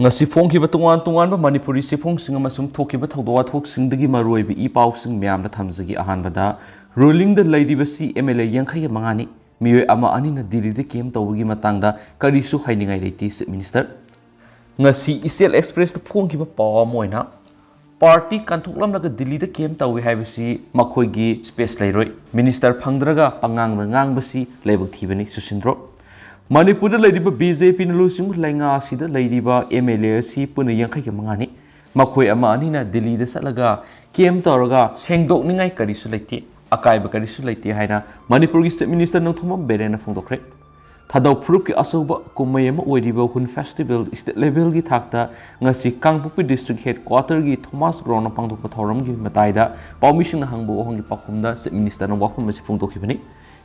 ngasi phongkhiba tungan Manipuri sifongsinga masum thokiba thogwa thoksingdagi maroibi I pausing myamna thamjagi ahanbada ruling the laidibasi MLA yankhai mangani miyoi ama anina Delhi de kem tawgi matangda karisu hainingai leiti Chief Minister ngasi Isial Express phongkhiba paw moina party kanthoklamlaga Delhi de kem tawi haibasi makhoigi space lairoi minister phangdraga pangangda ngangbasi leibak thibani Susindro Manipur ladiba BJP nalusing lainga sida ladiba MLA si puna yankhai mangani makhoi ama anina Delhi de salaga kem tawraga sengdok ningai karisu leiti akaiba karisu leiti haina Manipur gi Chief Minister nangthoma berena phongdokre thadau phuruk ki asoba kumayama oiriba hun festival state level gi thakta ngasi Kangpupi district headquarter gi Thomas Ground pangdokpa thoram gi mataida permission hangbo hongi pakhumda Chief Minister nang wakhum masi phongdokhibani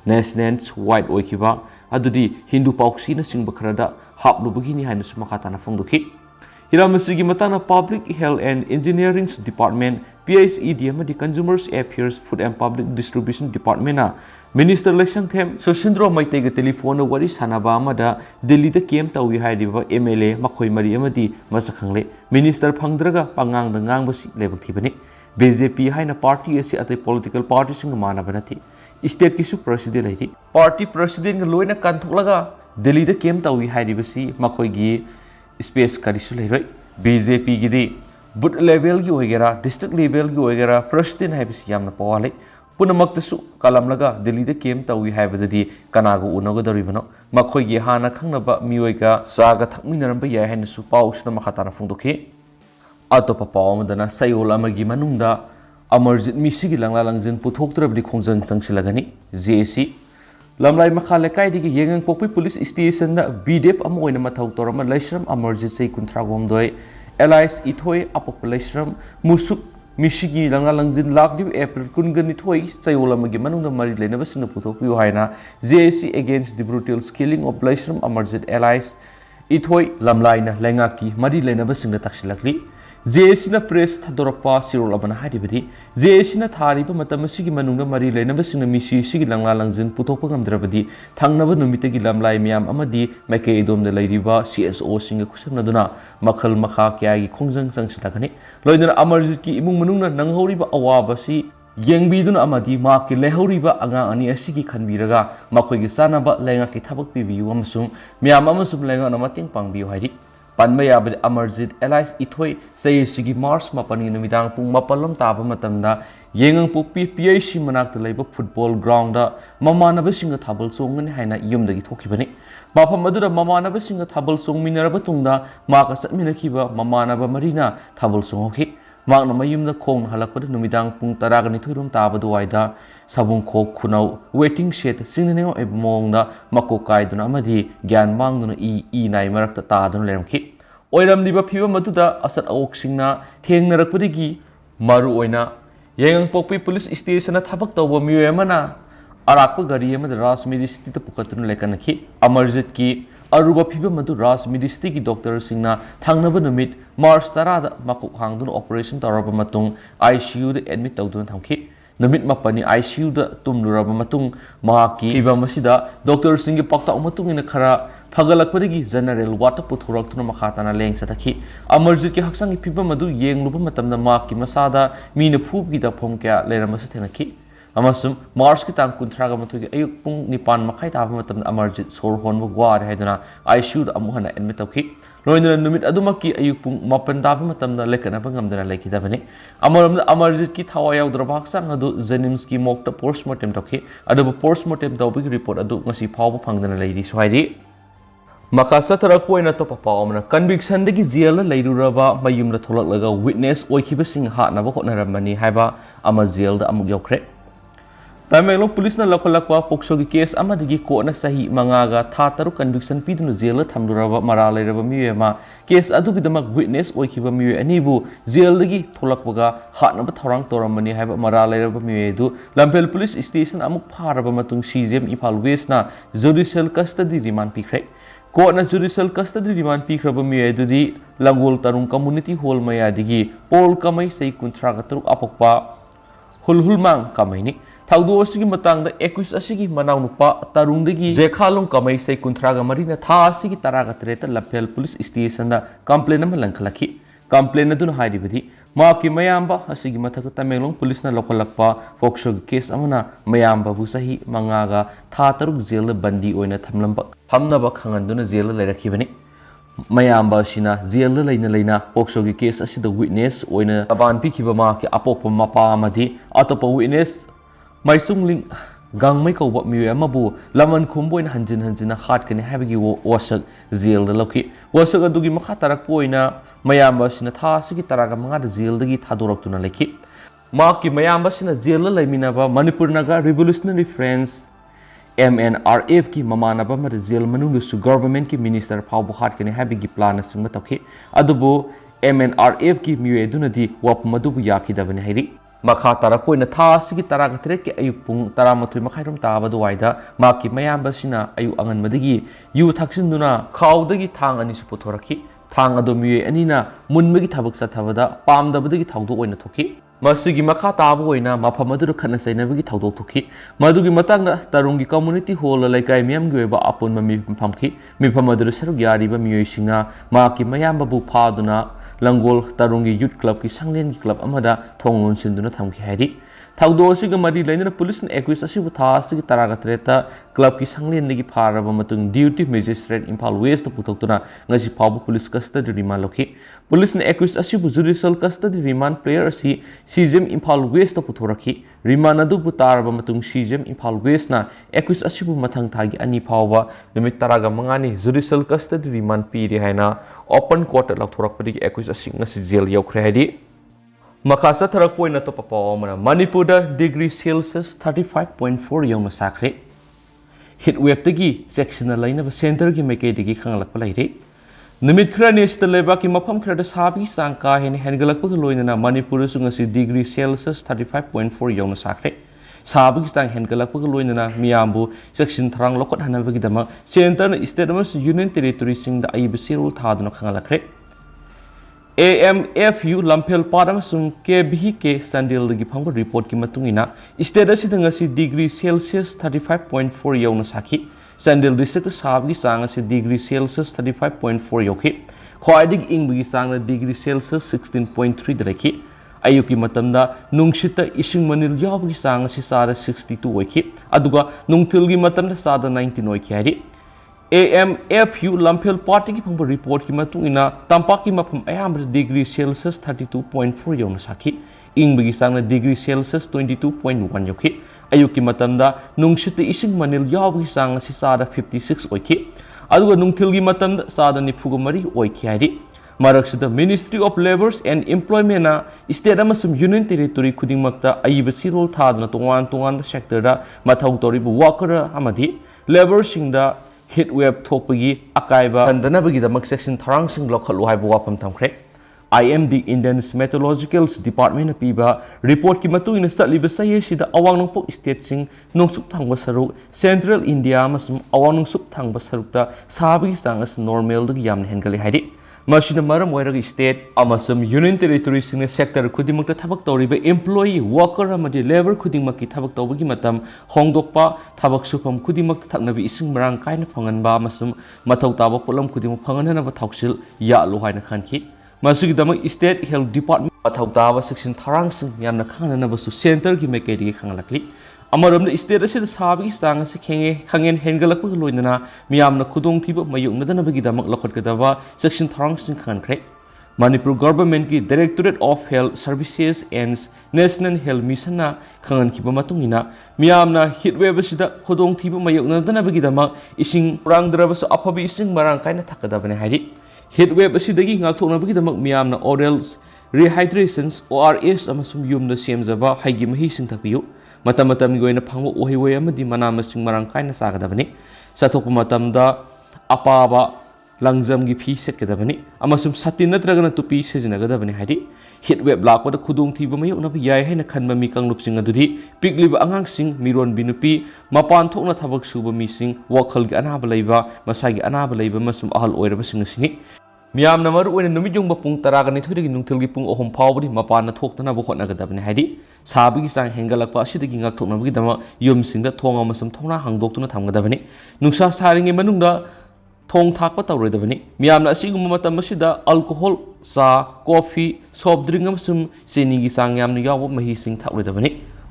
nationals white oikhiba adudi Hindu pauksi na singba kharada haplubagi ni haina sumakata na phongdokhi hiramasi gi matana Public Health and Engineering Department PSED amadi Consumers Affairs Food and Public Distribution Department na Minister Leshang Them Susindro Maitega telephone wari sanaba amada Delhi da kem tawi haidiba MLA makhoi mari amadi masakhangle Minister phangdraga pangang da ngangbasi lebak thibani BJP haina party asi atai political party sing manabanati state kisu president laiti party president loina kanthoklaga Delhi da kem tawi haidibasi makhoi gi space karisu leiroi BJP gidi booth level gi oigera district level gi oigera president haibisi yamna pawale punamaktasu kalamlaga Delhi da kem tawi haibadadi kanago unago daribano makhoi gi hana khangnaba miyoiga saga thakminaramba yai haina su pausna makhatana phongdokhi atopa pawamdana sayol amagi manungda Amarjit misigi langla langjin puthoktrabdi khongjang changsilagani JAC lamlai makhale kaidigi yengang popi police station da BDF amoina mathau torama laisram Amarjit sei kuntragomdoi allies ithoi apop laisram musuk misigi langla langjin lakdi April kungani thoi sayolamagi manungda mari leinaba singna puthokpiu haina JAC against the brutal killing of laisram Amarjit allies ithoi lamlaina lengaki mari leinaba singna taksilakli JAC na press thadorapa sirol abana haidibadi JAC na thariba matamasi manungna mari leinaba singna misi sigi langla langjin puthokpa ngamdrabadi thangnaba numitagi lamlai miyam amadi maike idom da lairiba CSO singa kusamnaduna makhal makha kyagi khongjang changsilakani loidana Amarjit ki imung manungna nanghoriba awabasi yengbiduna amadi ma ki lehoriba anga ani asigi khanbiraga makhoigi sanaba lenga ki thabak pibiyu amasung miyam amasum lenga na mating pangbiyu haidi Panmaya bid Amarjit allies ithoi sayesigi Mars mapani numidang pung mapalom taba matamda yengang pupi PIC manakta leiba football ground da mamanaba singa thabal songani haina yumdagi thokibani mafam adura mamanaba singa thabal songminaraba tungda maka satminakhiba mamanaba marina thabal songokhi makna mayumda khong halakpada numidang pung taragani thoirom taba duwaida sabung khok khunau waiting shed singneo ebmongda makokai duna amadi gyan mangduna i nai marakta ta duna lemki oiramdiba phiba maduda asat awok singna thengnarakpadigi maru oina yengang pokpi police station na thabak tawba miyoy amana arakpa gari amada Rajmidi city ta pukatuna lekanakhi Amarjit ki aruba phiba madu Rajmidi city ki doctor singna thangnaba numit March 10 da makok hangduna operation taraba matung ICU da admit tawduna thamki Namit mapani ICU da tumluraba matung mahaki iba masida Dr. Singh pakta umatung ina khara phagalakpadagi general wata puthoraktuna makhatana leng satakhi Amarjit ki haksang ipiba madu yengluba matamda mahaki masada mina phubgi da phom kya leramasa thenakhi amasum Mars ki tang kunthraga mathugi ayuk pung nipan makhai taba matamda Amarjit sor honba gwar haiduna ICU da amuhana admit tawki loinana numit adumaki ayuk pung mapan taba matamda lekanaba ngamdana lekidabani amaramda Amarjit ki thawa yaudra haksang adu Jennings ki mokta postmortem tawki adu postmortem tawbigi report adu ngasi phawba phangdana leiri sohaidi makasa tarak poina to papawamna conviction dagi jail leiruraba mayumda thoklaklaga witness oikhibasing hatnaba hotnarambani haiba ama jail da amuk yaukre Tamenglo police na lakolakwa pokso gi case amadagi ko na sahi mangaga tha taru conviction pidunu jail thamluraba mara leiraba miyema case adugi damak witness oikhiba miye anibu jail dagi tholakwaga hatnaba thorang toramani haiba mara leiraba miyedu Lampel police station amuk pharaba matung CJM Imphal West na judicial custody remand pikre ko na judicial custody remand pikraba miyedu di Langol Tarung community hall maya digi pol kamai sei kunthraga taru apokpa hulhulmang kamaini ꯊꯧꯗꯣꯛ ꯑꯁꯤꯒꯤ ꯃꯇꯥꯡꯗ ꯑꯦꯀ꯭ꯌꯨꯁ ꯑꯁꯤꯒꯤ ꯃꯅꯥꯎꯅꯨꯄꯥ ꯇꯔꯨꯡꯗꯒꯤ ꯖꯦꯈꯥꯂꯣꯡ ꯀꯃꯩꯁꯩ 34ꯅ ꯊꯥ ꯑꯁꯤꯒꯤ 18ꯇ ꯂꯝꯐꯦꯜ police ꯁ꯭ꯇꯦꯁꯟꯗ complain ꯑꯃ ꯂꯪꯈꯠꯂꯛꯈꯤ complain ꯑꯗꯨꯅ ꯍꯥꯏꯔꯤꯕꯗꯤ ꯃꯍꯥꯛꯀꯤ ꯃꯌꯥꯝꯕ ꯑꯁꯤꯒꯤ ꯃꯊꯛꯇ ꯇꯃꯦꯡꯂꯣꯡ ꯄꯨꯂꯤꯁꯅ ꯂꯧꯈꯠꯂꯛꯄ ꯄꯣꯛꯁꯣꯒꯤ ꯀꯦꯁ ꯑꯃꯅ ꯃꯌꯥꯝꯕꯕꯨ ꯆꯍꯤ 5ꯒ ꯊꯥ 6 ꯖꯦꯜꯗ ꯕꯟꯗꯤ ꯑꯣꯏꯅ ꯊꯝꯅꯕ ꯈꯪꯍꯟꯗꯨꯅ ꯖꯦꯜꯗ ꯂꯩꯔꯛꯈꯤꯕꯅꯤ ꯃꯌꯥꯝꯕ ꯑꯁꯤꯅ ꯖꯦꯜꯗ ꯂꯩꯅ ꯄꯣꯛꯁꯣꯒꯤ ꯀꯦꯁ ꯑꯁꯤꯗ ꯋꯤꯠꯅꯦꯁ ꯑꯣꯏꯅ ꯇꯕꯥꯟ ꯄꯤꯈꯤꯕ ꯃꯍꯥꯛꯀꯤ ꯑꯄꯣꯛꯄ ꯃꯄꯥ ꯑꯃꯗꯤ ꯑꯇꯣꯞꯄ ꯋꯤꯠꯅꯦꯁ ꯃꯥꯏꯆꯨꯡꯂꯤꯡ ꯒꯥꯡꯃꯩ ꯀꯧꯕ ꯃꯤꯑꯣꯏ ꯑꯃꯕꯨ ꯂꯃꯟ ꯈꯨꯝꯕ ꯑꯣꯏꯅ ꯍꯟꯖꯤꯟꯅ ꯍꯥꯠꯀꯅꯤ ꯍꯥꯏꯕꯒꯤ ꯋꯥꯁꯛ ꯖꯦꯜꯗ ꯂꯧꯈꯤ ꯋꯥꯁꯛ ꯑꯗꯨꯒꯤ ꯃꯈꯥ ꯇꯥꯔꯛꯄ ꯑꯣꯏꯅ ꯃꯌꯥꯝꯕ ꯑꯁꯤꯅ ꯊꯥ ꯑꯁꯤꯒꯤ 15ꯗ ꯖꯦꯜꯗꯒꯤ ꯊꯥꯗꯣꯔꯛꯇꯨꯅ ꯂꯩꯈꯤ ꯃꯍꯥꯛꯀꯤ ꯃꯌꯥꯝꯕ ꯑꯁꯤꯅ ꯖꯦꯜꯗ ꯂꯩꯃꯤꯟꯅꯕ Manipur Naga revolutionary front MNRF की ममानब अमद जेल मनुंगसु गवर्नमेंट की मिनिस्टर फाउब हाटकने हाबिगी प्लान सिंग तौखि अदुबु MNRF की मियो एदुनदी वापम अदुबु याखिदबने हैरि मखा तारपोइना था सिगी 13 के अयुक पुंग 13 मखाइरम ताबदु वाइदा माकी मयामबसिना अयु अंगनमदगी यु थक्सिन्दुना खाउदगी थांग अनिसु पुथोरखि थांग अदु मियो अनिना मुनमगी थबक सथबदा पामदबदगी थाउदो ओइना थोखि मसिगी मखा ताब ओइना मफम अदु खन सैनबगी थाउदो थोखि मदुगी मतंग तरुंगी कम्युनिटी हॉल लैकाय मियमगी ओइबा अपुन मिफमखि मिफम अदु सरुक यारिबा मियोइसिंगा माकी मयामबबु फादुना लंगोल तरुंगी यूथ क्लब की संगलेन की क्लब अमदा थोंग लोनसिन्दुना थमखि हैरि थाउदो असिगा मरि लैनना पुलिस ने एक्विस असिबु था असिगी 13 क्लब की संगलेन दगी फारबा मतुंग ड्यूटी मजिस्ट्रेट इम्फाल वेस्ट पुथोक्तुना ngasi फाबु पुलिस कस्टडी रिमांड लौखि पुलिस ने एक्विस असिबु जुडिशियल कस्टडी रिमांड प्लेयर असि सीजेम इम्फाल वेस्ट पुथोरखि रिमांड अदुबु तारबा मतुंग सीजेम इम्फाल वेस्ट ना एक्विस असिबु मथंग थागी अनि फावबा निमित 15 नि जुडिशियल कस्टडी रिमांड पीरि हाइना ओपन कोर्ट लौथोरकपदगी एक्विस असि ngasi जेल यौख्रे हाइदि मखासा थरक पोइना तो पपावमना मणिपुर डिग्री सेल्सियस 35.4 यौना साखरे हिट वेव तगी सेक्शन लाइनब सेंटर की मेकेदगी खंगलकप लाइरे निमित खरा नेस्ट लेबा की मफम खरा साबी सांग का हेन हेनगलकप लोइना मणिपुर सुंगसी डिग्री सेल्सियस 35.4 यौना साखरे साबी सांग हेनगलकप लोइना मियामबु सेक्शन थरांग लोकट हनबगी दमा सेंटर स्टेट अमस यूनियन टेरिटोरी सिंग द आइब सेरुल थादुना खंगलखरे AMFU लंफेल पारमसुम KBK संडेल दगी फंग रिपोर्ट की मतुंगिना स्टेट असिदंगसी डिग्री सेल्सियस 35.4 यौना साखि संडेल डिस्ट्रिक्ट साबगी सांग असि डिग्री सेल्सियस 35.4 यौखि ख्वाइदिग इंगबगी सांग डिग्री सेल्सियस 16.3 दरखि अयुकी मतमदा नुंगसित इसिंग मनिल याबगी सांग असि सादा 62 ओइखि अदुगा नुंगथिलगी मतमदा सादा 19 ओइखि हारि AMFU लंफेल पार्टी की फंग रिपोर्ट की मतुंगिना तंपाक की मफम अयाम डिग्री सेल्सियस 32.4 यौना साखि इंगबगी सांग डिग्री सेल्सियस 22.1 यौखि अयुकी मतमदा नुंगसित इसिंग मनिल याबगी सांग असि सादा 56 ओइखि अदुगा नुंगथिलगी मतमदा सादा 94 ओइखि हाइरि मरक्सिद ministry of labours and employment state अमसुम यूनियन टेरिटोरी खुदिंगमक्ता अइब सिरोल थादना तोंगान सेक्टर मथौ तौरिब वर्कर अमदि लेबर सिंगदा हिट वेव थोपगी अकाइबा हंदनबगीदमक सेक्शन थरांग सिंग लखलु हाइब वाफम थमख्रे IMD Indian Meteorological Department पीबा रिपोर्ट की मतुंगिना चलिब सयेसिदा अवांग नोंपोक स्टेट सिंग नोंसुक थांग सरुक सेंट्रल इंडिया अमसुम अवांग नोंसुक थांग सरुकता साबगी सांग अस नॉर्मल दग यामन हेनगले हाइदि मसिना मरम ओइरग स्टेट अमसुम यूनियन टेरिटोरी सिंग सेक्टर खुदिमक थबक तौरिब एम्प्लॉई वर्कर अमदि लेबर खुदिमक की थबक तौबगी मतम होंगदोकपा थबक सुफम खुदिमक थकनबि इसिंग मरांग कायना फंगनबा अमसुम मथौ ताबा पोलम खुदिमक फंगननबा थौसिल यालु हाइना खानखि मसिगिदमक स्टेट हेल्थ डिपार्टमेंट मथौ ताबा सेक्शन थरांग सिंग यामना खाननबसु सेंटर की मेकेदगी खंगलकली अमरम स्टेट असिद साबगी सांग से खंगेन हेनगलकप लोइना मियामना खुदोंग थिब मयुंगनदनबगीदमक लखटगदबा सेक्शन थरांग सिंग खनख्रे मणिपुर गवर्नमेंट की directorate of health services and national health mission खंगनखिब मतुंगिना मियामना हिट वेव असिदा खुदोंग थिब मयुंगनदनबगीदमक इसिंग पुरांगदरबसु अफबि इसिंग मरांग कायना थकदबने हाइदि हिट वेव असिदगी ngaktoknabagidamक मियामना ओरल रिहाइड्रेशन ORS अमसुम युमदा सेमजबा हाइगी मही सिंग थकपियु मतम मतम गोइना फंगो ओहिवय अमदि मना मसिंग मरांग कायना सागदबनि सथोप मतमदा अपाबा लंगजम की फी सेटगदबनि अमसुम सति नत्रगना तुपी सिजनगदबनि हाइदि हिट वेव लाकपद खुदोंग थिब मयुनब याय हैना खनबा मी कांगलुपसिंग अदुदि पिकलिबा अंगांगसिंग मिरोन बिनुपी मपान थोकना थबक सुबा मिसिंग वखलगी अनाबा लैबा मसागी अनाबा लैबा मसुम अहल ओइरबसिंग सिनि ꯃꯤꯌꯥꯝꯅ ꯃꯔꯨꯑꯣꯏꯅ ꯅꯨꯃꯤꯠ ꯌꯨꯡꯕ ꯄꯨꯡ 12 ꯅꯨꯡꯊꯤꯜꯒꯤ ꯄꯨꯡ 3 ꯐꯥꯎꯕꯗꯤ ꯃꯄꯥꯟꯗ ꯊꯣꯛꯇꯅꯕ ꯍꯣꯠꯅꯒꯗꯕꯅꯤ ꯍꯥꯏꯗꯤ ꯁꯥꯕꯒꯤ ꯆꯥꯡ ꯍꯦꯟꯒꯠꯂꯛꯄ ꯑꯁꯤꯗꯒꯤ ꯉꯥꯛꯊꯣꯛꯅꯕꯒꯤꯗꯃꯛ ꯌꯨꯝꯁꯤꯡꯗ ꯊꯣꯡ ꯑꯃꯁꯨꯡ ꯊꯣꯡꯅꯥ ꯍꯥꯡꯗꯣꯛꯇꯨꯅ ꯊꯝꯒꯗꯕꯅꯤ ꯅꯨꯡꯁꯥ ꯁꯥꯔꯤꯉꯩ ꯃꯅꯨꯡꯗ ꯊꯣꯡ ꯊꯥꯛꯄ ꯇꯧꯔꯣꯏꯗꯕꯅꯤ ꯃꯤꯌꯥꯝꯅ ꯑꯁꯤꯒꯨꯝꯕ ꯃꯇꯝ ꯑꯁꯤꯗ ꯑꯜꯀꯣꯍꯣꯜ ꯆꯥ ꯀꯣꯐꯤ ꯁꯣꯐ ꯗ꯭ꯔꯤꯡ ꯑꯃꯁꯨꯡ ꯆꯤꯅꯤꯒꯤ ꯆꯥꯡ ꯌꯥꯝꯅ ꯌꯥꯎꯕ ꯃꯍꯤꯁꯤꯡ ꯊꯛꯂꯣꯏꯗꯕꯅꯤ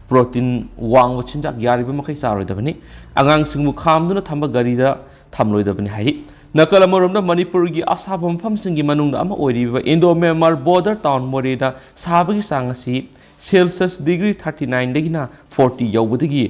ꯄ꯭ꯔꯣꯇꯤꯟ ꯋꯥꯡꯕ ꯆꯤꯟꯖꯥꯛ ꯌꯥꯔꯤꯕ ꯃꯈꯩ ꯆꯥꯔꯣꯏꯗꯕꯅꯤ ꯑꯉꯥꯡꯁꯤꯡꯕꯨ ꯈꯥꯝꯗꯨꯅ ꯊꯝꯕ ꯒꯥꯔꯤꯗ ꯊꯝꯂꯣꯏꯗꯕꯅꯤ ꯍꯥꯏꯗꯤ ꯅꯥꯀꯜ ꯑꯃꯔꯣꯝꯗ ꯃꯅꯤꯄꯨꯔꯒꯤ ꯑꯁꯥꯕ ꯃꯐꯝꯁꯤꯡꯒꯤ ꯃꯅꯨꯡꯗ ꯑꯃ ꯑꯣꯏꯔꯤꯕ ꯏꯟꯗꯣ ꯃ꯭ꯌꯥꯟꯃꯥꯔ ꯕꯣꯔꯗꯔ ꯇꯥꯎꯟ ꯃꯣꯔꯦꯗ ꯁꯥꯕꯒꯤ ꯆꯥꯡ ꯑꯁꯤ ꯁꯦꯜꯁꯤꯌꯁ ꯗꯤꯒ꯭ꯔꯤ 39ꯗꯒꯤꯅ 40 ꯌꯧꯕꯗꯒꯤ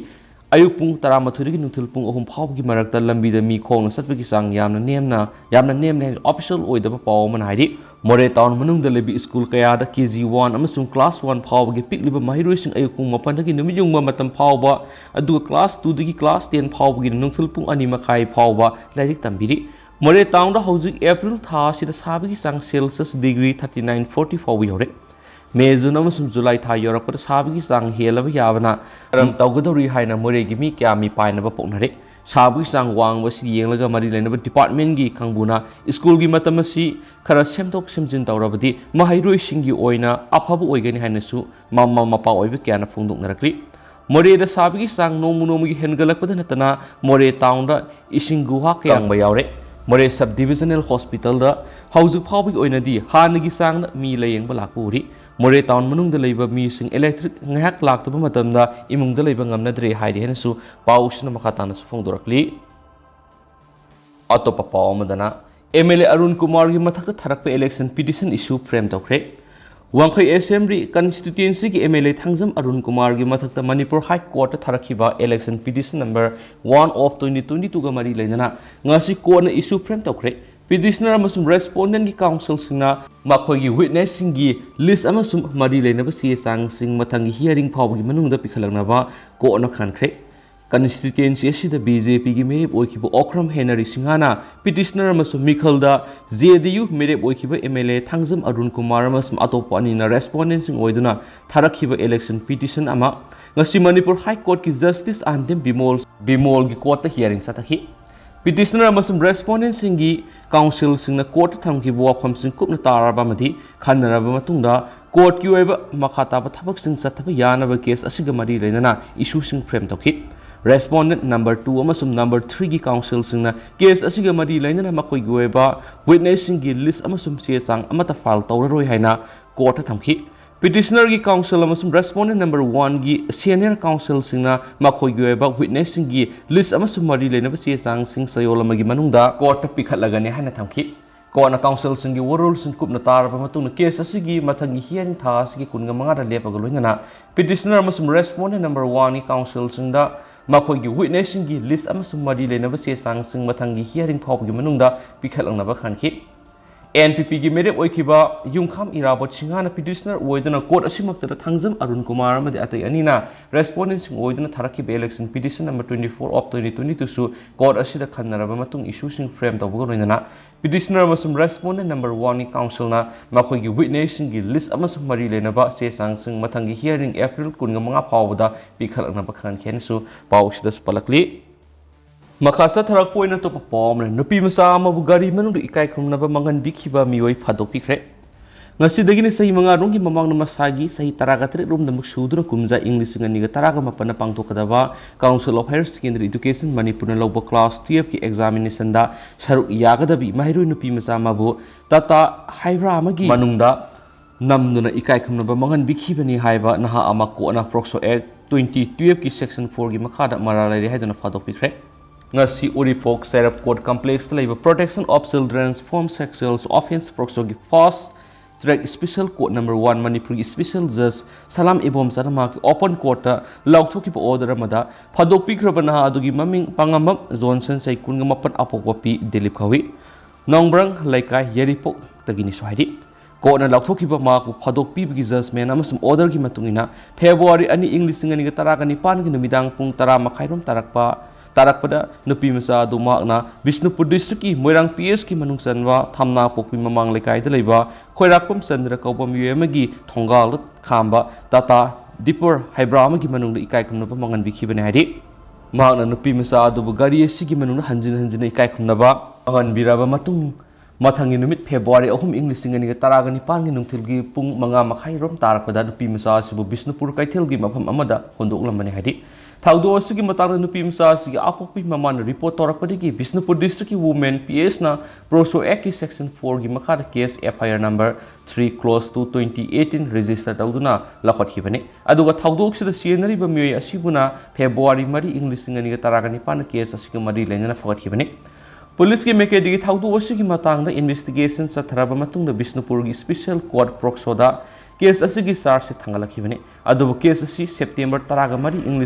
ꯑꯌꯨꯛ ꯄꯨꯡ 13 ꯅꯨꯡꯊꯤꯜ ꯄꯨꯡ 3 ꯐꯥꯎꯕꯒꯤ ꯃꯔꯛꯇ ꯂꯝꯕꯤꯗ ꯃꯤ ꯈꯣꯡꯅ ꯆꯠꯄꯒꯤ ꯆꯥꯡ ꯌꯥꯝꯅ ꯅꯦꯝꯅ ꯑꯣꯐꯤꯁꯤꯌꯦꯜ ꯑꯣꯏꯗꯕ ꯄꯥꯎ ꯑꯃꯅ ꯍꯥꯏꯔꯤ ꯃꯣꯔꯦ ꯇꯥꯎꯟ ꯃꯅꯨꯡꯗ ꯂꯩꯕ ꯁ꯭ꯀꯨꯜ ꯀꯌꯥꯗ KG 1 ꯑꯃꯁꯨꯡ ꯀ꯭ꯂꯥꯁ 1 ꯐꯥꯎꯕꯒꯤ ꯄꯤꯛꯂꯤꯕ ꯃꯍꯩꯔꯣꯏꯁꯤꯡ ꯑꯌꯨꯛ ꯄꯨꯡ 8ꯗꯒꯤ ꯅꯨꯃꯤꯠ ꯌꯨꯡꯕ ꯃꯇꯝ ꯐꯥꯎꯕ ꯑꯗꯨꯒ ꯀ꯭ꯂꯥꯁ 2ꯗꯒꯤ ꯀ꯭ꯂꯥꯁ 10 ꯐꯥꯎꯕꯒꯤ ꯅꯨꯡꯊꯤꯜ ꯄꯨꯡ 2:30 ꯐꯥꯎꯕ ꯂꯥꯏꯔꯤꯛ ꯇꯝꯕꯤꯔꯤ ꯃꯣꯔꯦ ꯇꯥꯎꯟꯗ ꯍꯧꯖꯤꯛ ꯑꯦꯄ꯭ꯔꯤꯜ ꯊꯥ ꯑꯁꯤꯗ ꯁꯥꯕꯒꯤ ꯆꯥꯡ ꯁꯦꯜꯁꯤꯌꯁ ꯗꯤꯒ꯭ꯔꯤ 39-40 ꯐꯥꯎꯕ ꯌꯧꯔꯦ ꯃꯦ ꯖꯨꯟ ꯑꯃꯁꯨꯡ ꯖꯨꯂꯥꯏ ꯊꯥ ꯌꯧꯔꯛꯄꯗ ꯁꯥꯕꯒꯤ ꯆꯥꯡ ꯍꯦꯜꯂꯕ ꯌꯥꯕꯅ ꯀꯔꯝ ꯇꯧꯒꯗꯧꯔꯤ ꯍꯥꯏꯅ ꯃꯣꯔꯦꯒꯤ ꯃꯤ ꯀꯌꯥ ꯃꯤ ꯄꯥꯏꯅꯕ ꯄꯣꯛꯅꯔꯦ ꯁꯥꯕꯒꯤ ꯆꯥꯡ ꯋꯥꯡꯕꯁꯤ ꯌꯦꯡꯂꯒ ꯃꯔꯤ ꯂꯩꯅꯕ ꯗꯤꯄꯥꯔꯠꯃꯦꯟꯒꯤ ꯀꯥꯡꯕꯨꯅ ꯁ꯭ꯀꯨꯜꯒꯤ ꯃꯇꯝ ꯑꯁꯤ ꯈꯔ ꯁꯦꯝꯗꯣꯛ ꯁꯦꯝꯖꯤꯟ ꯇꯧꯔꯕꯗꯤ ꯃꯍꯩꯔꯣꯏꯁꯤꯡꯒꯤ ꯑꯣꯏꯅ ꯑꯐꯕ ꯑꯣꯏꯒꯅꯤ ꯍꯥꯏꯅꯁꯨ ꯃꯃꯥ ꯃꯄꯥ ꯑꯣꯏꯕ ꯀꯌꯥꯅ ꯐꯣꯡꯗꯣꯛꯅꯔꯛꯂꯤ ꯃꯣꯔꯦꯗ ꯁꯥꯕꯒꯤ ꯆꯥꯡ ꯅꯣꯡꯃꯒꯤ ꯍꯦꯟꯒꯠꯂꯛꯄꯗ ꯅꯠꯇꯅ ꯃꯣꯔꯦ ꯇꯥꯎꯟꯗ ꯏꯁꯤꯡ ꯒꯨꯍꯥ ꯀꯌꯥꯡꯕ ꯌꯥꯎꯔꯦ ꯃꯣꯔꯦ ꯁꯕ ꯗꯤꯕꯤꯖꯅꯦꯜ ꯍꯣꯁꯄꯤꯇꯥꯜꯗ ꯍꯧꯖꯤꯛ ꯐꯥꯎꯕꯒꯤ ꯑꯣꯏꯅꯗꯤ ꯍꯥꯟꯅꯒꯤ ꯆꯥꯡꯗ ꯃꯤ ꯂꯥꯌꯦꯡꯕ ꯂꯥꯛꯄ ꯎꯔꯤ ꯃꯣꯔꯦ ꯇꯥꯎꯟ ꯃꯅꯨꯡꯗ ꯂꯩꯕ ꯃꯤꯁꯤꯡ ꯏꯂꯦꯛꯇ꯭ꯔꯤꯛ ꯉꯥꯏꯍꯥꯛ ꯂꯥꯛꯇꯕ ꯃꯇꯝꯗ ꯏꯃꯨꯡꯗ ꯂꯩꯕ ꯉꯝꯅꯗ꯭ꯔꯦ ꯍꯥꯏꯔꯤ ꯍꯥꯏꯅꯁꯨ ꯄꯥꯎꯁꯤꯅ ꯃꯈꯥ ꯇꯥꯅꯁꯨ ꯐꯣꯡꯗꯣꯔꯛꯂꯤ ꯑꯇꯣꯞꯄ ꯄꯥꯎ ꯑꯃꯗꯅ MLA ꯑꯔꯨꯟ ꯀꯨꯃꯥꯔꯒꯤ ꯃꯊꯛꯇ ꯊꯥꯔꯛꯄ ꯏꯂꯦꯛꯁꯟ ꯄꯤꯇꯤꯁꯟ ꯏꯁꯨ ꯐ꯭ꯔꯦꯝ ꯇꯧꯈ꯭ꯔꯦ ꯋꯥꯡꯈꯩ ꯑꯦꯁꯦꯝꯕ꯭ꯂꯤ ꯀꯟꯁꯇꯤꯇ꯭ꯌꯨꯟꯁꯤꯒꯤ MLA ꯊꯥꯡꯖꯝ ꯑꯔꯨꯟ ꯀꯨꯃꯥꯔꯒꯤ ꯃꯊꯛꯇ ꯃꯅꯤꯄꯨꯔ ꯍꯥꯏ ꯀꯣꯔꯠꯇ ꯊꯥꯔꯛꯈꯤꯕ ꯏꯂꯦꯛꯁꯟ ꯄꯤꯇꯤꯁꯟ ꯅꯝꯕꯔ 1/2022ꯒ ꯃꯔꯤ ꯂꯩꯅꯅ ꯉꯁꯤ ꯀꯣꯔꯠꯅ ꯏꯁꯨ ꯐ꯭ꯔꯦꯝ ꯇꯧꯈ꯭ꯔꯦ ꯄꯤꯇꯤꯁꯅꯔ ꯑꯃꯁꯨꯡ ꯔꯦꯁꯄꯣꯟꯗꯦꯟꯠꯀꯤ ꯀꯥꯎꯟꯁꯤꯜꯁꯤꯡꯅ ꯃꯈꯣꯏꯒꯤ ꯋꯤꯠꯅꯦꯁꯁꯤꯡꯒꯤ ꯂꯤꯁ ꯑꯃꯁꯨꯡ ꯃꯔꯤ ꯂꯩꯅꯕ ꯆꯦ ꯆꯥꯡꯁꯤꯡ ꯃꯊꯪꯒꯤ ꯍꯤꯌꯔꯤꯡ ꯐꯥꯎꯕꯒꯤ ꯃꯅꯨꯡꯗ ꯄꯤꯈꯠꯂꯛꯅꯕ ꯀꯣꯔꯠꯅ ꯈꯟꯈ꯭ꯔꯦ ꯀꯟꯁꯇꯤꯇ꯭ꯌꯨꯟꯁꯤ ꯑꯁꯤꯗ BJPꯒꯤ ꯃꯤꯔꯦꯞ ꯑꯣꯏꯈꯤꯕ ꯑꯣꯈ꯭ꯔꯝ ꯍꯦꯅꯔꯤ ꯁꯤꯡꯍꯥꯅ ꯄꯤꯇꯤꯁꯅꯔ ꯑꯃꯁꯨꯡ ꯃꯤꯈꯜꯗ JDU ꯃꯤꯔꯦꯞ ꯑꯣꯏꯈꯤꯕ MLA ꯊꯥꯡꯖꯝ ꯑꯔꯨꯟ ꯀꯨꯃꯥꯔ ꯑꯃꯁꯨꯡ ꯑꯇꯣꯞꯄ ꯑꯅꯤꯅ ꯔꯦꯁꯄꯣꯟꯗꯦꯟꯠꯁꯤꯡ ꯑꯣꯏꯗꯨꯅ ꯊꯥꯔꯛꯈꯤꯕ ꯏꯂꯦꯛꯁꯟ ꯄꯤꯇꯤꯁꯟ ꯑꯃ ꯉꯁꯤ ꯃꯅꯤꯄꯨꯔ ꯍꯥꯏ ꯀꯣꯔꯠꯀꯤ ꯖꯁꯇꯤꯁ ꯑꯥꯟꯗꯦꯝ ꯕꯤꯃꯣꯜꯒꯤ ꯀꯣꯔꯠꯇ ꯍꯤꯌꯔꯤꯡ ꯆꯠꯊꯈꯤ ꯄꯤꯇꯤꯁꯅꯔ ꯑꯃꯁꯨꯡ ꯔꯦꯁꯄꯣꯟꯗꯦꯟꯠꯁꯤꯡꯒꯤ ꯀꯥꯎꯟꯁꯤꯜꯁꯤꯡꯅ ꯀꯣꯔꯠꯇ ꯊꯝꯈꯤꯕ ꯋꯥꯐꯝꯁꯤꯡ ꯀꯨꯞꯅ ꯇꯥꯔꯕ ꯑꯃꯗꯤ ꯈꯟꯅꯔꯕ ꯃꯇꯨꯡꯗ ꯀꯣꯔꯠꯀꯤ ꯑꯣꯏꯕ ꯃꯈꯥ ꯇꯥꯕ ꯊꯕꯛꯁꯤꯡ ꯆꯠꯊꯕ ꯌꯥꯅꯕ ꯀꯦꯁ ꯑꯁꯤꯒ ꯃꯔꯤ ꯂꯩꯅꯅ ꯏꯁꯨꯁꯤꯡ ꯐ꯭ꯔꯦꯝ ꯇꯧꯈꯤ ꯔꯦꯁꯄꯣꯟꯗꯦꯟꯠ नंबर 2 अमसुम नंबर 3 की काउंसिलसिंगना केस असिगा मरी लैनना मखोइगी ओइबा विटनेससिंगगी लिस्ट अमसुम चेचांग अमता फाइल तौररोय हाइना कोर्ट थमखि पिटिशनर की काउंसिल अमसुम रेस्पोंडेंट नंबर 1 की सीनियर काउंसिलसिंगना मखोइगी ओइबा विटनेससिंगगी लिस्ट अमसुम मरी लैनबा चेचांग सिंग सयोल अमगी मनुंगदा कोर्ट पिखटलगने हाइना थमखि कोर्ट काउंसिलसिंगगी वरोलसिंग कुपना तारबा मतुंगना केस असिगी मथंगी हियरिंग था असिगी कुनगा मंगादा लेपगा लोइनना पिटिशनर अमसुम रेस्पोंडेंट नंबर 1 की काउंसिलसिंगदा मखोइगी विटनेससिंगगी लिस्ट अमसुम मरी लेनबा चेचांगसिंग मथंगी हियरिंग फाउबगी मनुंगदा पिखटलंगनबा खानखि NPP की मेरेप ओइखिबा युंखाम इराबोट सिंहाना पिटिशनर ओइदना कोर्ट असिमक्तदा थांजम अरुण कुमार अमदि अतै अनिना रेस्पोंडेंट सिंग ओइदना थारखिबा इलेक्शन पिटिशन नंबर 24/2022 सु कोर्ट असिदा खन्नरबा मतुंग इशू सिंग फ्रेम तौबगा लोइनना पिटिशनर अमसुम रेस्पोंडेंट नंबर 1 की काउंसिलना मखोइगी विटनेस सिंगगी लिस्ट अमसुम मरी लेनबा चेचांग सिंग मथंगी हियरिंग एप्रिल 15 फाउबदा पिखलनबा खानखेनसु पाउसिदस पलकली मखासा थरक पोइना तो पॉम नुपी मसा अमबु गारी मनुंग इकाय खुमनबा मंगन बिखिबा मियोय फादोपिख्रे ngasi सही मंगा रोंगी ममांग मसागी सही 13 रोम सुदुन कुमजा इंग्लिश निगा 15 पांगथोकदबा council of higher secondary education Manipur लौब क्लास 12 की एग्जामिनेशन दा सरुक यागदबी महिरोय नुपी मसा मबु तता हाइब्रा अमगी मनुंगदा नमनुना इकाय खुमनबा मंगन बिखिबनी हाइबा नहा अमा कोना प्रोक्सो एक्ट 2012 की सेक्शन 4 की मखादा मरा लेरे हाइदना फादोपिख्रे ngasi uripok serap court complex laiba protection of children's from sexual offense proxogi first track special court number 1 manipur special judge salam ibom sarama ki open court ta laukhthoki pa order amada phadok pikrabana adugi maming pangamam johnson sai kunga mapan apokwa pi delip khawi nongbrang laikai yeripok tagini sohidi court na laukhthoki ba ma ku phadok pi bi judgment amasum order gi matungina february ani english ngani ga tarakani pan gi numidang pung 10 makhairom tarakpa तारकपदा नुपी मसा दुमाकना Bishnupur district की Moirang PS की मनुंग सनवा थामना पोकपी ममांग लेकाइदा लेबा खोइराकपम चंद्र कौबम युएमगी थोंगाल खामबा ताता दीपुर हाइब्रामगी मनुंग इकाय खुनबा मंगन बिखिबने हाइदि मागना नुपी मसा दुबु गारी एसिगी मनुंग हंजिन हंजिन इकाय खुनबा मंगन बिराबा मतुंग Mathangi numit February 3 ing 2019 gi nungthilgi pung 5:30 rom tarakpada nupi macha asibu Bisnupur kaithilgi mafam amada hondoklamani haidi thaudo asigi matangda nupi macha asigi apokpi maman report torakpadigi Bisnupur district ki women PS na Proso Act section 4 gi makha case FIR number 3 close to 2018 registered tawduna lakhathibani aduga thaudo sida sienari ba mioi asibuna February 3 ing 2019 case asigi mari lenana fagathibani Police की मेकेडी की थाउदो वसी की मातांग investigation सथरबा मतुंग Bishnupur की special court प्रोक्सोदा case असि की charge से थंगलखिबने अदुब केस असि September 13 ing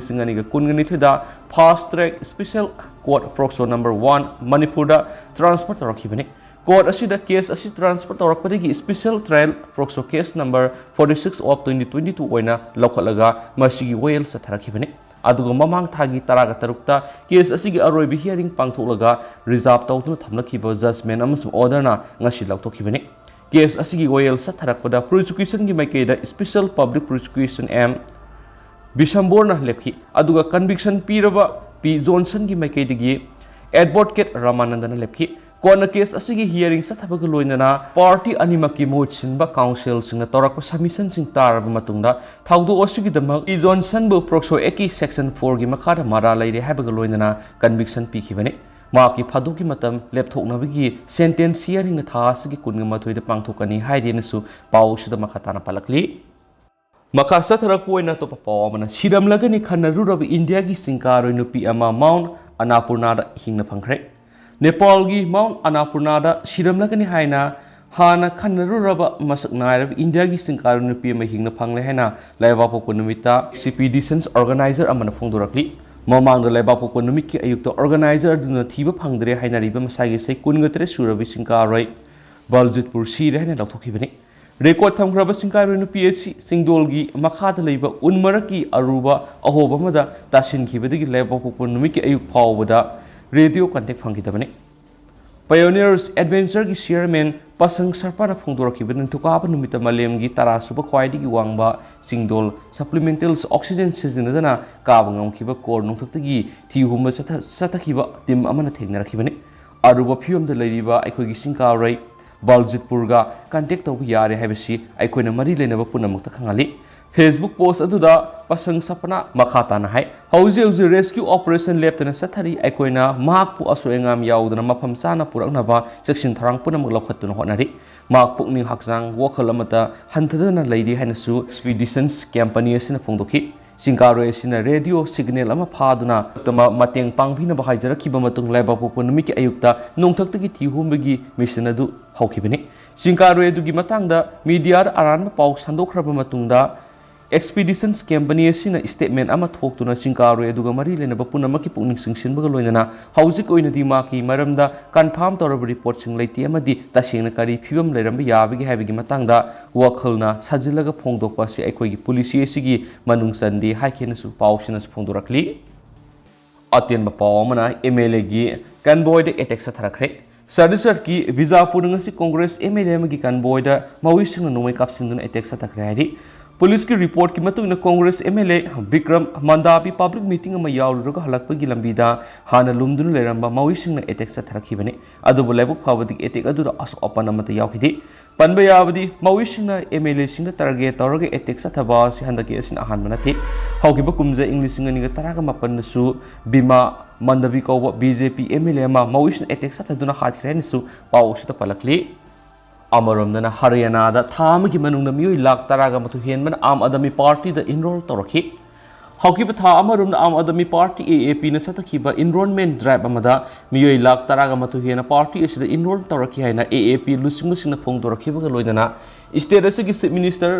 2019 fast track special court POCSO number 1 Manipur दा ट्रांसफर तौरखिबने कोर्ट असि दा केस असि ट्रांसफर तौरखपदगी special trial POCSO case number 46 of 2022 ओइना लौखलगा मसिगी वेल सथरखिबने अदुग ममांग थागी तरागा तरुक्ता केस असिगी अरोइबि हियरिंग पांगथोलगा रिजर्व तौदुना थमलखिबा जजमेंट अमसुंग ऑर्डरना ngasi लौथोखिबने केस असिगी ओयल सथरकपदा प्रोसिक्यूशन की माइकेदा स्पेशल पब्लिक प्रोसिक्यूशन एम बिशंबोरना लेखि अदुग कन्विक्शन पीरबा पी जॉनसन की माइकेदगी एडवोकेट रामानंदन लेखि कोन केस असिगी हियरिंग सथबग लोइनना पार्टी अनिमकी मोचिनबा काउंसिल सिंग तौरक सबमिशन सिंग तारब मतुंगदा थाउदो असिगी दम पी जॉनसन बु प्रोक्सो एकी सेक्शन 4 की मखादा मारा लैरे हाबग लोइनना कन्विक्शन पीखिबने माकी फादु की मतम लेपथोकनबगी सेंटेंस हियरिंग थासगी कुनग मथोइद पांगथोकनी हाइदेनसु पाउसुदा मखाताना पलकली मखा सथरक ओइना तो पावमना सिरमलगनि खनरुरब इंडिया की सिंकारोइ नुपी अमा माउंट अनापूर्णादा हिंगना फंखरे नेपाल की माउंट अनापूर्णादा सिरमलगनि हाइना हाना खनरुरब मसक नायरब इंडिया की सिंकारोइ नुपी अमा हिंगना फंगले हैना लाइबापोको नुमिता एक्सपीडिशंस ऑर्गेनाइजर अमना फोंदोरकली ममांग लाइबापोको नुमित की अयुक्त ऑर्गेनाइजर दुना थीबा फंगदरे हाइनारिबा मसागी से कुनगतरे सुरबि सिंकारोइ बलजितपुर सी रहने लौथोखिबने रेकॉर्ड थमख्रब सिंकारोइ नुपी एसी सिंगदोलगी मखादा लैबा उनमरकी अरुबा अहोबमदा तासिनखिबदगी लाइबापोको नुमित की अयुक फावबदा रेडियो कांटेक्ट फंगिदबने पायोनियर्स एडवेंचर की चेयरमैन पसंग सरपाना फोंदोरखिबा निथुकाब नुमित मलेमगी तरासुब ख्वाइदगी वांगबा सिंगदोल सप्लीमेंटल्स ऑक्सीजन सिजनदना काब ngamखिबा कोर नोंथक्तगी थिहुम सतखिबा टीम अमना थेंगनरखिबने अरुबा फियमदा लैरिबा अखोगी सिंकारोइ बलजितपुरगा कांटेक्ट तौब यारे हैबसी अखोइना मरी लेनबा पुनमक्ता खंगाली फेसबुक पोस्ट अदुदा पसंग सपना मखाताना है हौजे हौजे रेस्क्यू ऑपरेशन लेप्तना सथरी अखोइना माकपु असोएंगाम याउदना मफम चाना पुरकनबा सेक्शन थरांग पुनमक लौखत्तुना होनारि माक पुकनिंग हकजांग वखल अमता हंथदना लैरि हैनसु एक्सपीडिशंस कंपनी असिना फोंदोखि सिंकारोइ असिना रेडियो सिग्नल अमा फादुना तमा मतेंग पांगबिना बहाइजरखिबा मतुंग लाइबापोको नुमिकी अयुक्ता नोंथक्तगी थिहुमबगी मिशन अदु हौखिबने सिंकारोइ अदुगी मतंगदा मीडिया अरानबा पाउ संदोखरबा मतुंगदा एक्सपीडिशंस कंपनी असिना स्टेटमेंट अमा थोक्तुना सिंकारोइ अदुगा मरी लेनबा पुनमकी पुकनिंग सिंसिनबगा लोइनना हौजिक ओइनदी माकी मरमदा कन्फर्म तौरब रिपोर्ट सिंग लैते अमदी तसेंगना करी फिबम लेरंबा याबगी हाइबगी मतंगदा वखलना साजिलगा फोंदोकपा सि अखोइगी पुलिस एसिगी मनुंग चंदी हाइखेनसु पाउसिनसु फोंदोरखली अतेनबा पावमना एमएलए गी कन्वॉयद अटैक सथरखरे सरदिसर की बिजापुर ngasi कांग्रेस एमएलए मगी कन्वॉयद मविसिंग नोमै कापसिंदुना अटैक सथरखरे हाइदि पुलिस की रिपोर्ट की मतुंग Congress MLA Vikram Mandavi public meeting में यावलुरगा हलक्पगी लंबीदा हाना लुमदुन लेरंबा मविसिंगना अटैक सथरखिबने अदुबु लाइबुक फावदी अटैक अदुदा असोपन अमता यावखिदि पनबा याबदी मविसिंगना एमएलए सिंगना टारगेट तौरगा अटैक सथबा सि हंदकी असिना अहानबा नथि हौकिबा कुमजा इंग्लिश सिंगनिगा तरागा मापनसु बीमा मंदाबी कौबा बीजेपी एमएलए मा मविसिंग अटैक सथदुना हाथख्रेनसु पावसिता पलकली अमरमदना हरियाणा थामगी मनुंगना मियोई लाख तरागा मथु हेनबन आम आदमी पार्टी दा इनरोल तौरखि हौकिबा था अमरमदा आम आदमी पार्टी एएपी न सतखिबा इनरोलमेंट ड्राइव अमदा मियोई लाख तरागा मथु हेना पार्टी असिदा इनरोल तौरखि हाइना एएपी लुसिंगसिंगना फोंदोरखिबगा लोइदना स्टेट असिगी चीफ मिनिस्टर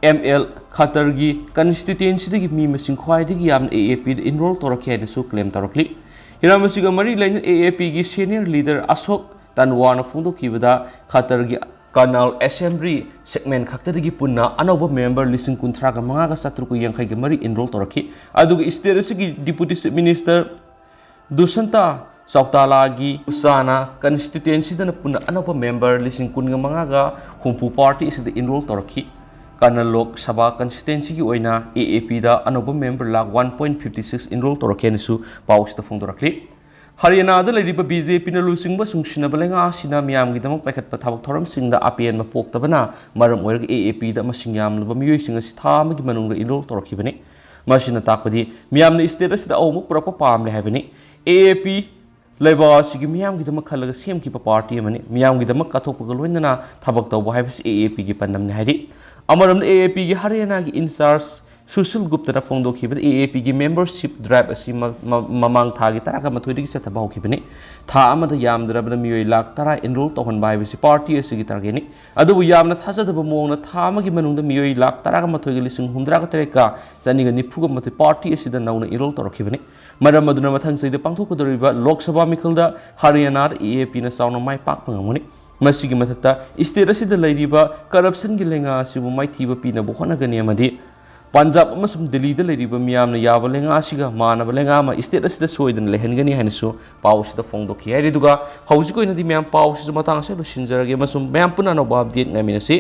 एमएल खतरगी कन्स्टिट्युएंसी मी मसिंग ख्वाइदगी याम एएपी दा इनरोल तौरखि हाइनसु क्लेम तौरखली हिरामसिगा मरी लाइन एएपी गी सीनियर लीडर अशोक तनवाना फोंदोखिबदा खतरगी कर्नल असेंबली सेगमेंट खक्तदगी पुन्ना अनौब मेंबर लिसिंग कुंथ्रागा मंगागा सत्रुकु यंखैगे मरी इनरोल तौरखि अदुग स्टेट असिगी डिप्यूटी चीफ मिनिस्टर दुसंता सौतालागी उसाना कन्स्टिट्युएंसी दना पुन्ना अनौब मेंबर लिसिंग कुनगा मंगागा हुंपु पार्टी इसिदा इनरोल तौरखि कर्नल लोक सभा कन्स्टिट्युएंसी की ओइना एएपी दा अनौब मेंबर लाख 1.56 इनरोल तौरखेनसु पाउसता फोंदोरखली Haryana leiriba BJP na lusingba sungsinaba lenga sina miyamgidamak paikhatpa thabak thoramsingda apian mapoktabana maram oirga AAP da masing yamlaba miyoi asi tha amagi manungda ilol torakhibani masina takpadi miyamna state asida awmuk purakpa pamle haibani AAP laiba sigi miyamgidamak khalaga semkiba party amani miyamgidamak kathokpaga loinana thabak tawba haibasi AAP gi pannamne hairi amaram AAP gi Haryana gi in charge social group tara phongdokhiba AAP gi membership drive asi mamang thagi taraka mathoidi gi satha baukhibani tha amada yamdrabna miyoi lakh tara enroll tohonba haibasi party asi gi targeni adu yamna thajadaba mongna tha amagi manungda miyoi lakh taraka mathoigi lising 100 ka chaniga nifuga mate party asi da nauna enroll torokhibani maram aduna mathang saida pangthokadoriba lok sabha mikhulda Haryana AAP na sauna mai pak pangamuni masigi mathakta state asi da leiriba corruption gi lenga asibu mai thiba pina bo honagani amadi Punjab amasum Delhi da leiriba miyamna yaba lenga asiga manaba lenga ma state asida soidan lehengani hainasu paw asida phongdokhi hairi duga hauji koina di miyam paw asida matang se lo sinjarage masum miyam puna no update ngaminasi